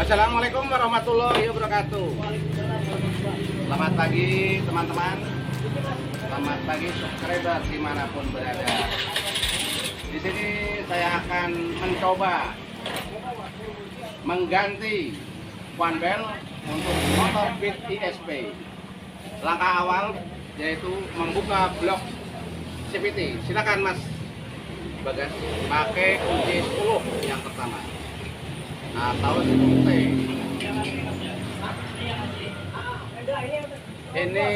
Assalamualaikum warahmatullahi wabarakatuh. Selamat pagi teman-teman. Selamat pagi subscriber dimanapun berada. Di sini saya akan mencoba mengganti fan belt untuk motor Beat ISP. Langkah awal yaitu membuka blok CVT. Silakan Mas Bagas, pakai kunci 10 yang pertama atau 10T. Ini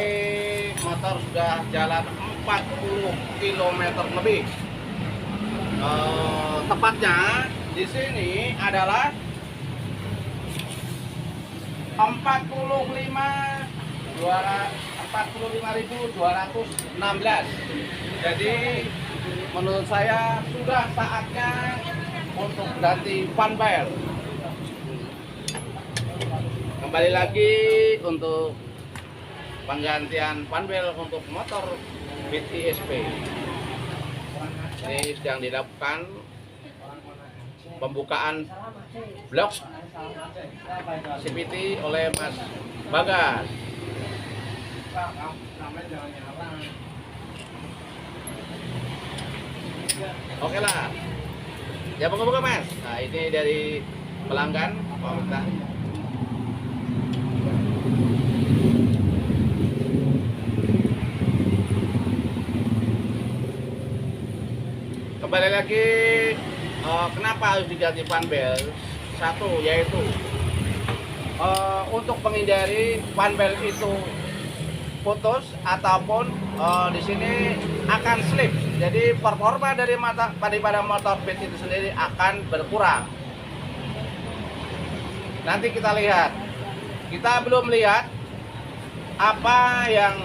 motor sudah jalan 40 km lebih. Tepatnya di sini adalah 45.216. Jadi menurut saya sudah saatnya untuk ganti fan belt. Kembali lagi untuk penggantian fan belt untuk motor Beat ISP. Ini sedang dilakukan pembukaan blok CVT oleh Mas Bagas. Oke lah, ya buka-buka Mas. Nah ini dari pelanggan pemerintah. Kembali lagi, kenapa harus diganti fan belt? Satu yaitu untuk menghindari fan belt itu putus ataupun di sini akan slip. Jadi performa daripada motor Beat itu sendiri akan berkurang. Nanti kita lihat. Kita belum lihat apa yang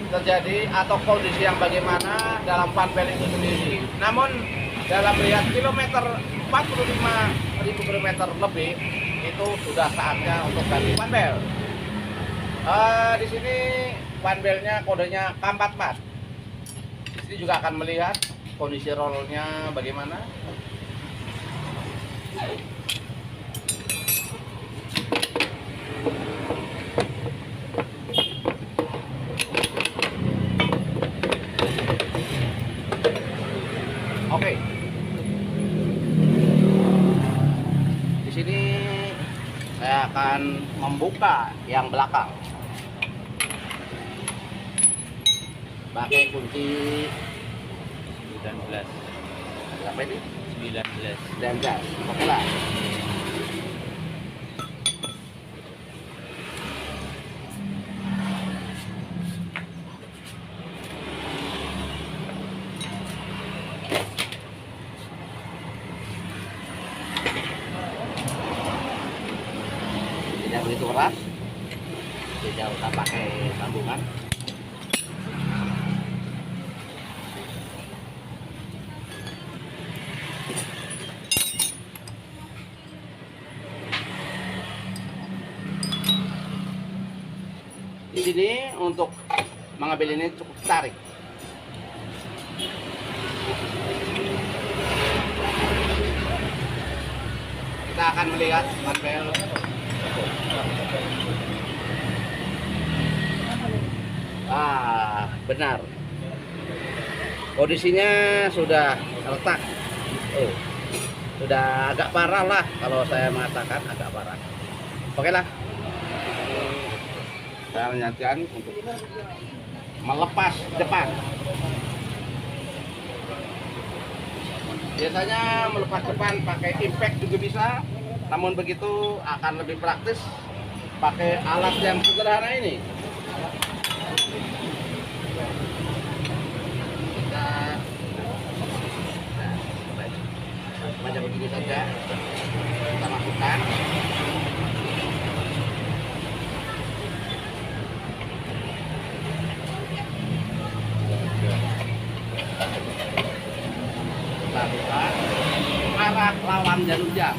terjadi atau kondisi yang bagaimana dalam fan belt itu sendiri. Namun dalam melihat kilometer 45.000 km lebih itu sudah saatnya untuk ganti fan belt. Di sini fan beltnya kodenya K44. Di sini juga akan melihat kondisi rollnya bagaimana. Oke. Di sini saya akan membuka yang belakang. Pakai kunci 19. berapa ini? 19. 19. Oke lah. Tidak begitu keras, tidak usah pakai sambungan. Di sini untuk mengambil ini cukup tarik. Kita akan melihat fan belt. Benar. Kondisinya sudah retak. Sudah agak parah lah kalau saya mengatakan agak parah. Oke lah. Saya menyanyikan untuk melepas depan. Biasanya melepas depan pakai impact juga bisa, namun begitu akan lebih praktis pakai alat yang sederhana ini. Kita macam begini saja kita lakukan. Buka arah lawan jarum jam.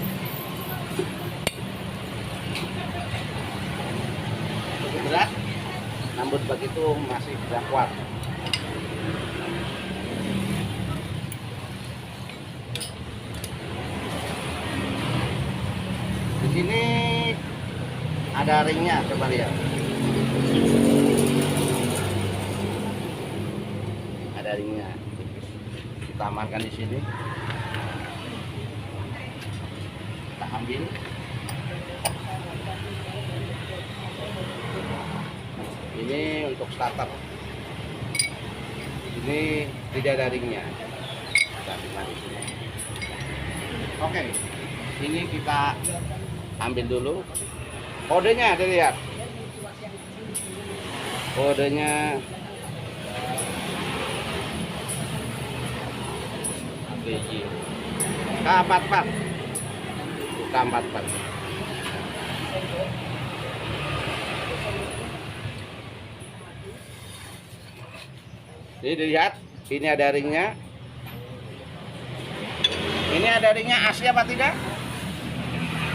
Cukup berat, namun begitu masih tidak kuat. Di sini ada ringnya, coba lihat. Ada ringnya. Kita amankan di sini. Kita ambil. Ini untuk starter. Ini tidak ada ringnya. Kita simpan di sini. Oke, ini kita ambil dulu. Kodenya dilihat. Kodenya ABG K44. K44. Jadi dilihat, ini ada ringnya. Ini ada ringnya asli apa tidak?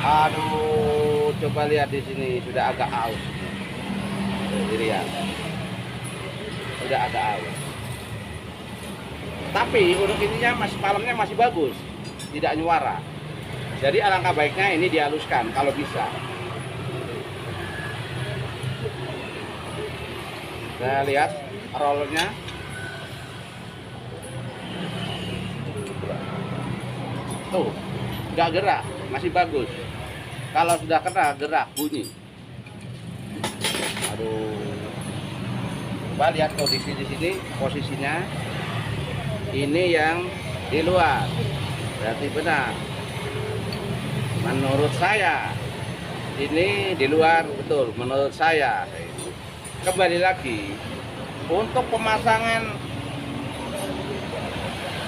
Aduh, coba lihat di sini sudah agak aus. Dilihat, sudah agak aus. Tapi untuk ininya masih palemnya masih bagus, tidak nyuara. Jadi alangkah baiknya ini dihaluskan kalau bisa. Nah, lihat rollernya. Tuh, nggak gerak, masih bagus. Kalau sudah kena gerak bunyi. Aduh. Coba lihat kondisi di sini, posisinya. Ini yang di luar. Berarti benar. Menurut saya ini di luar betul, menurut saya. Kembali lagi untuk pemasangan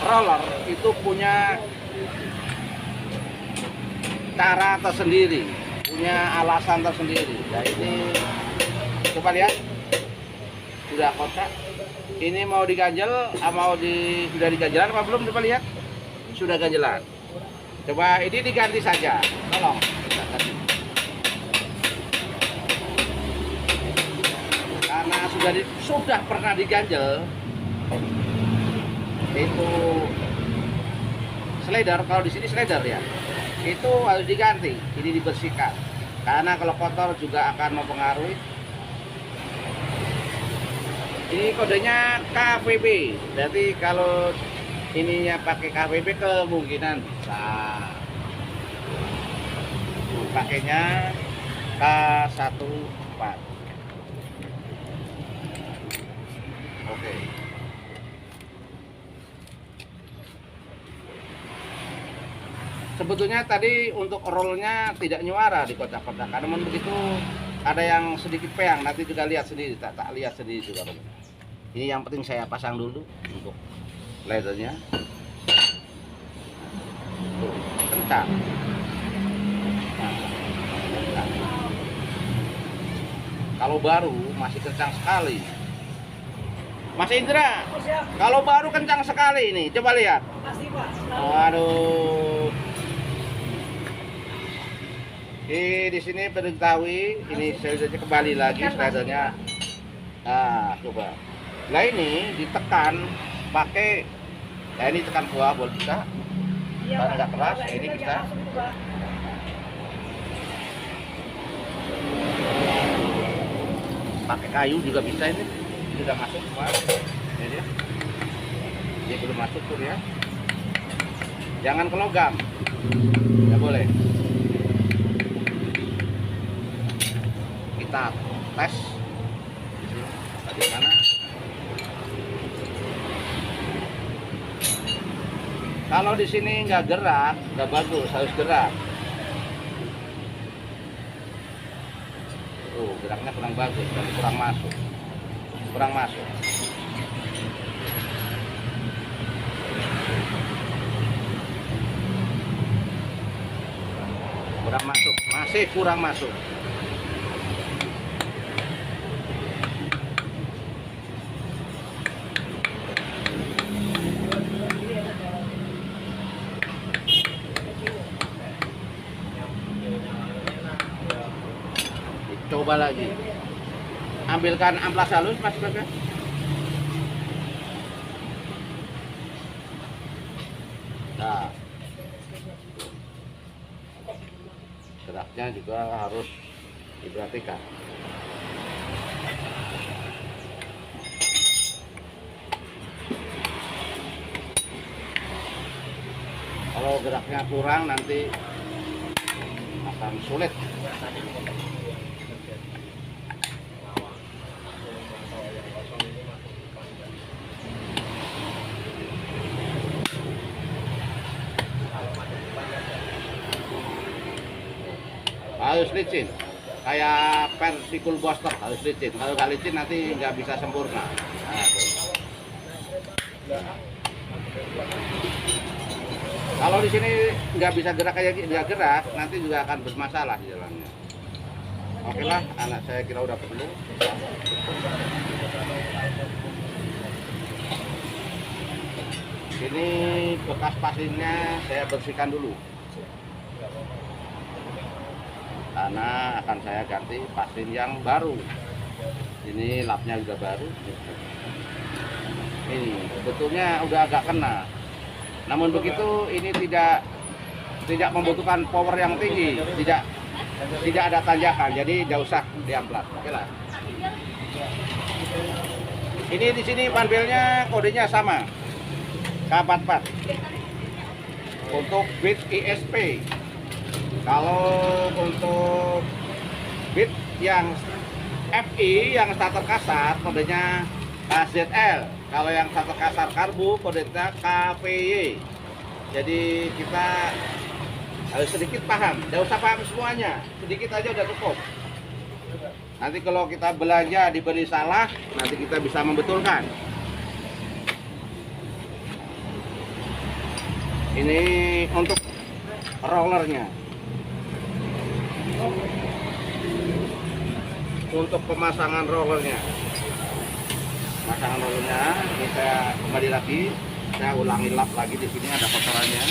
roller itu punya cara tersendiri, punya alasan tersendiri. Nah ini coba lihat, sudah kotak. Ini mau diganjel, sudah diganjelan apa belum? Coba lihat, sudah ganjelan. Coba ini diganti saja, tolong. Karena sudah pernah diganjel, itu slider, kalau di sini slider ya. Itu harus diganti, ini dibersihkan karena kalau kotor juga akan mempengaruhi. Ini kodenya KVB, berarti kalau ininya pakai KVB kemungkinan bisa. Pakainya K14. Oke. Sebetulnya tadi untuk rollnya tidak nyuara di kotak-kotak. Namun begitu ada yang sedikit peang. Nanti juga lihat sendiri, tak lihat sendiri juga. Ini yang penting saya pasang dulu untuk leathernya. Tuh, kencang. Nah, kencang. Kalau baru masih kencang sekali. Mas Indra, kalau baru kencang sekali ini. Coba lihat. Aduh. Di sini perlu diketahui, ini saya kembali lagi slidernya. Nah, coba. Nah ini ditekan pakai, nah ini tekan bawah boleh bisa. Karena nggak keras, ini bisa. Pakai kayu juga bisa ini. Sudah masuk semua. Ini dia. Dia belum masuk tuh ya. Jangan ke logam. Nggak boleh. Kita tes bagaimana. Kalau di sini nggak gerak, nggak bagus, harus gerak. Geraknya kurang bagus, kurang masuk, kurang masuk. Kurang masuk, masih kurang masuk. Coba lagi, ambilkan amplas halus Mas Bagas. Nah, geraknya juga harus diperhatikan. Kalau geraknya kurang nanti akan sulit. Harus licin, kayak Persikul Buster harus licin. Kalau nggak licin nanti nggak bisa sempurna. Nah, tuh. Kalau di sini nggak bisa gerak kayak nggak gerak, nanti juga akan bermasalah di jalannya. Oke lah, anak saya kira udah perlu. Ini bekas pasirnya saya bersihkan dulu, karena akan saya ganti pasir yang baru. Ini lapnya juga baru. Ini sebetulnya udah agak kena. Namun begitu ini tidak membutuhkan power yang tinggi, tidak ada tanjakan, jadi tidak usah diamplas. Oke lah. Ini di sini panbelnya kodenya sama, K44 untuk bit ISP. Kalau untuk bit yang FI yang starter kasar kodenya KZL. Kalau yang starter kasar karbu kodenya KVY. Jadi kita harus sedikit paham, tidak usah paham semuanya, sedikit aja udah cukup. Nanti kalau kita belanja diberi salah, nanti kita bisa membetulkan. Ini untuk rollernya. Untuk pemasangan rollernya, ini saya kembali lagi, saya ulangi lap lagi. Di sini ada kotorannya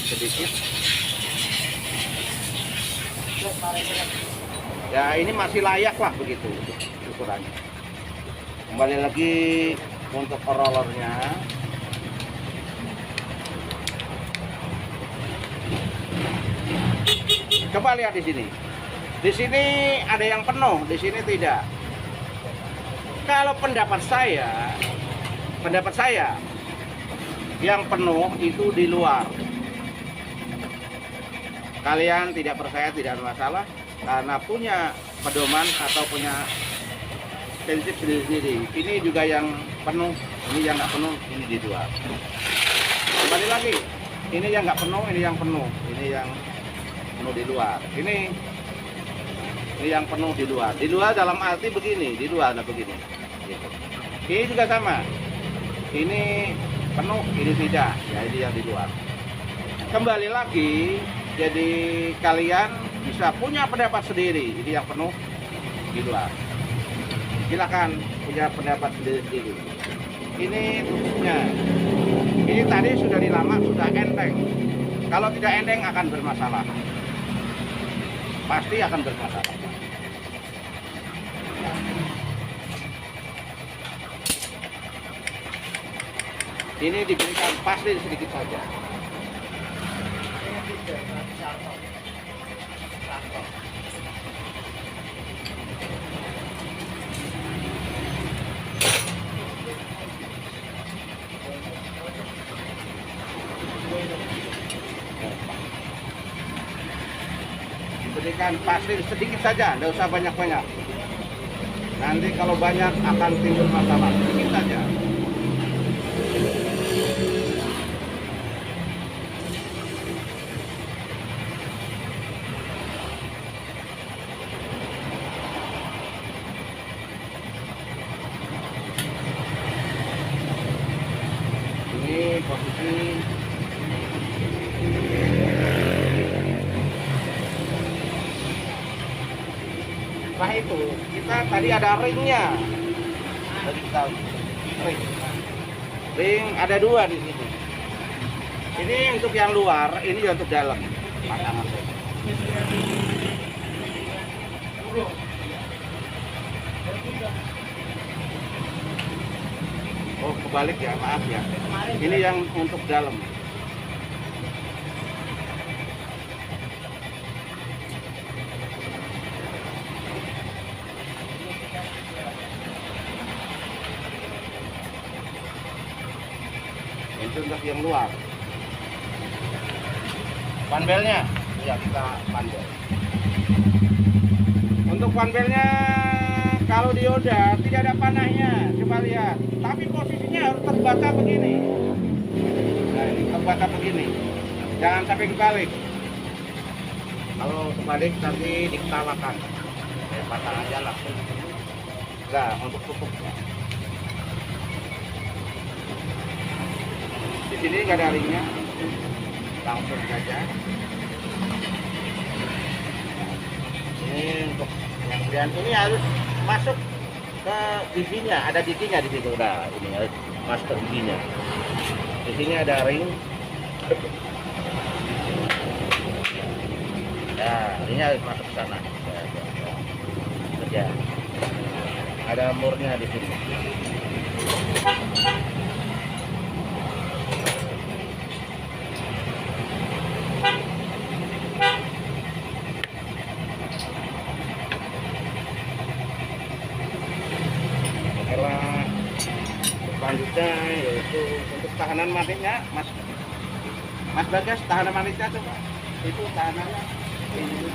sedikit. Ya ini masih layak lah begitu ukurannya. Kembali lagi untuk rollernya. Coba lihat di sini. Di sini ada yang penuh, di sini tidak. Kalau pendapat saya yang penuh itu di luar. Kalian tidak percaya tidak ada masalah, karena punya pedoman atau punya prinsip sendiri-sendiri. Ini juga yang penuh, ini yang nggak penuh, ini di luar. Kembali lagi, ini yang nggak penuh, ini yang penuh, ini yang penuh di luar. Ini yang penuh di luar. Di luar dalam arti begini, di luar ada begini. Gitu. Ini juga sama. Ini penuh, ini tidak. Ya ini yang di luar. Kembali lagi, jadi kalian bisa punya pendapat sendiri. Ini yang penuh di luar. Silakan punya pendapat sendiri. Ini tutupnya. Ini tadi sudah dilama, sudah enteng. Kalau tidak enteng akan bermasalah. Pasti akan bermasalah. Ini diberikan pasir sedikit saja. Diberikan pasir sedikit saja, tidak usah banyak-banyak. Nanti kalau banyak akan timbul masalah. Sedikit saja. Ini posisi setelah itu kita tadi ada ringnya. Tadi kita ring ada dua di sini. Ini untuk yang luar, ini untuk dalam pasangan. Oh kebalik ya, maaf ya. Ini yang untuk dalam. untuk yang luar. Panbelnya, ya kita panbel. Untuk panbelnya kalau dioda tidak ada panahnya, coba lihat. Tapi posisinya harus terbata begini. Nah ini terbata begini. Jangan sampai kebalik. Kalau kebalik nanti diketawakan. Kayak patah aja lah. Nah untuk tutupnya. Di sini nggak ada ringnya, langsung saja. Ini untuk yang kemudian ini harus masuk ke giginya, ada giginya di situ. Nah ini harus masuk ke giginya. Di sini ada ring. Nah ini harus masuk ke sana. Ya. Ada murnya di sini. Selanjutnya yaitu untuk tahanan manisnya, Mas Bagas, tahanan manisnya coba. Itu tahanannya. Ini.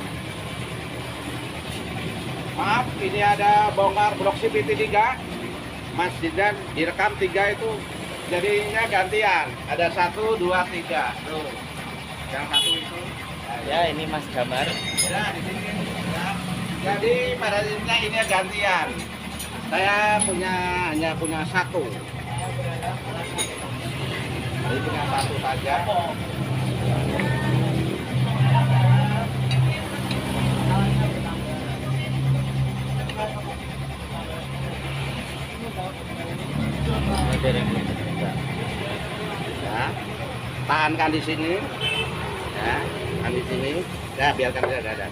Maaf, ini ada bongkar blok CPT 3. Mas Jidan direkam 3 itu jadinya gantian. Ada 1, 2, 3. Tuh. Yang satu itu. Ya, ini Mas Damar. Ya, di sini. Ya. Jadi pada intinya ini gantian. Saya hanya punya 1. Jadi punya 1 saja. Ya, tahankan di sini. Ya, tahan di sini. Ya, biarkan dia ada.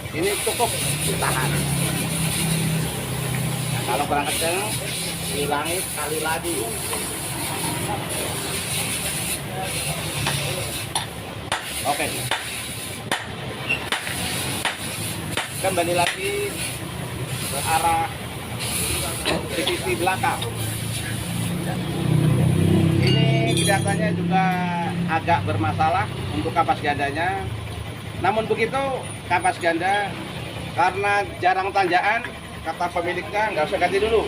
Ini cukup ditahan. Nah, kalau kurang kecil, hilangi sekali lagi. Oke. Kembali lagi ke arah sisi belakang. Ini kelihatannya juga agak bermasalah untuk kapas gandanya. Namun begitu, kapas ganda karena jarang tanjakan, kata pemiliknya nggak usah ganti dulu.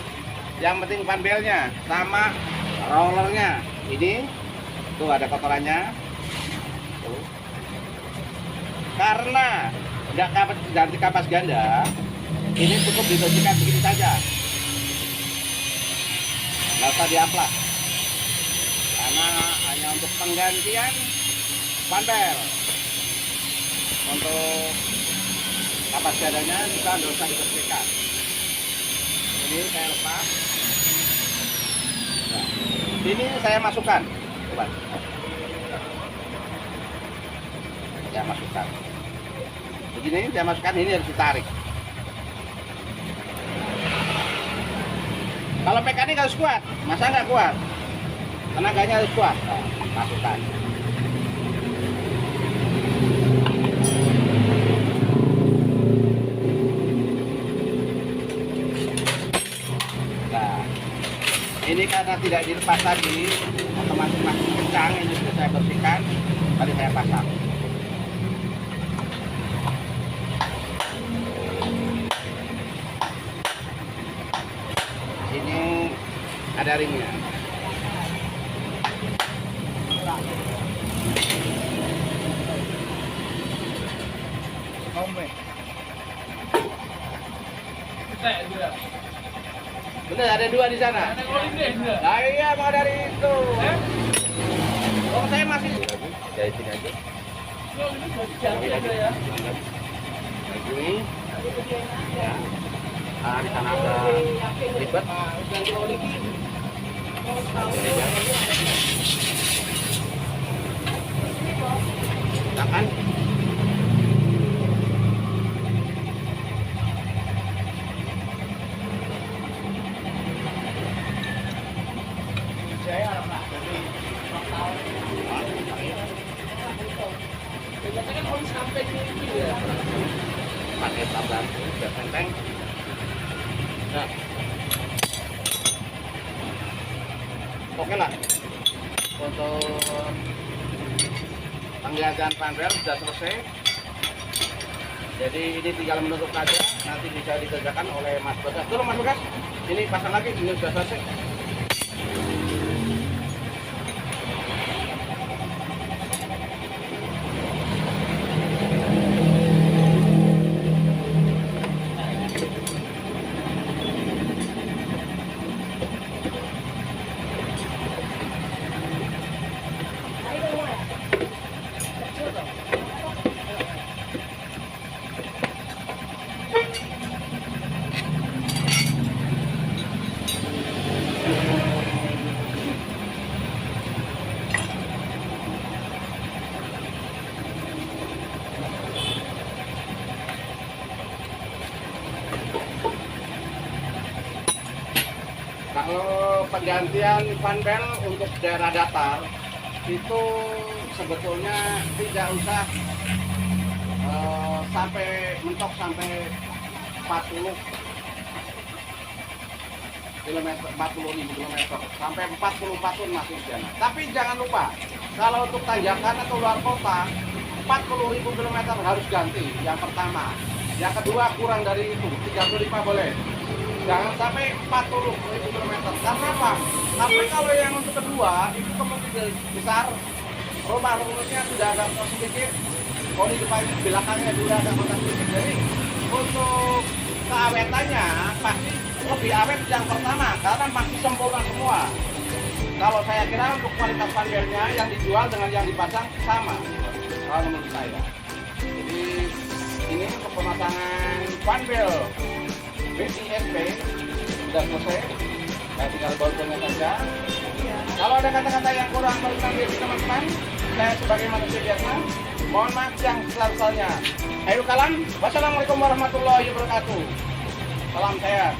Yang penting panbelnya sama rollernya. Ini tuh ada kotorannya. Tuh. Karena nggak ganti kapas ganda, ini cukup dibersihkan begini saja. Nggak usah diamplas. Karena hanya untuk penggantian panbel. Untuk kapas gandanya kita nggak usah dibersihkan. Ini saya lepas. Nah, ini saya masukkan. Coba. Saya masukkan. Begini saya masukkan, ini harus ditarik. Kalau mekanik harus kuat, masa nggak kuat? Tenaganya harus kuat. Nah, masukkan. Ini karena tidak dilepas tadi, otomatis masih kencang. Ini sudah saya bersihkan, tadi saya pasang. Ini ada ringnya. Bener, ada 2 di sana. Nah, iya, mau dari itu. Oh, saya masih Dari sini aja. Ini. Ya. Ah, di sana ada ribet. Tahan. Biasanya kan oli sampai ini ya. Pakai tambahan biar enteng. Nah, oke lah. Untuk penggantian panel sudah selesai. Jadi ini tinggal menutup saja, nanti bisa dikerjakan oleh Mas Bagas. Tolong Mas Bagas, ini pasang lagi, ini sudah selesai. Kalau penggantian panel untuk daerah datar itu sebetulnya tidak usah sampai mentok sampai 40 ribu kilometer sampai 44 pun masih jalan. Tapi jangan lupa kalau untuk tanjakan atau luar kota 40 ribu kilometer harus ganti yang pertama. Yang kedua kurang dari itu 35 boleh. Jangan sampai 40 ribu kilometer. Karena apa? Tapi kalau yang untuk kedua itu kemungkinan besar rumah-rumahnya sudah agak kotor sedikit. Di depan belakangnya sudah agak kotor sedikit. Jadi untuk keawetannya pasti lebih awet yang pertama karena masih sempurna semua. Kalau saya kira untuk kualitas panelnya yang dijual dengan yang dipasang sama. Kalau menurut saya. Jadi ini untuk pemasangan panel BCSP sudah selesai. Saya tinggal baunya saja. Kalau ada kata-kata yang kurang berkenan teman-teman, saya sebagai manusia biasa mohon maaf yang sebesar-besarnya. Ayo kalam. Wassalamualaikum warahmatullahi wabarakatuh. Salam sehat.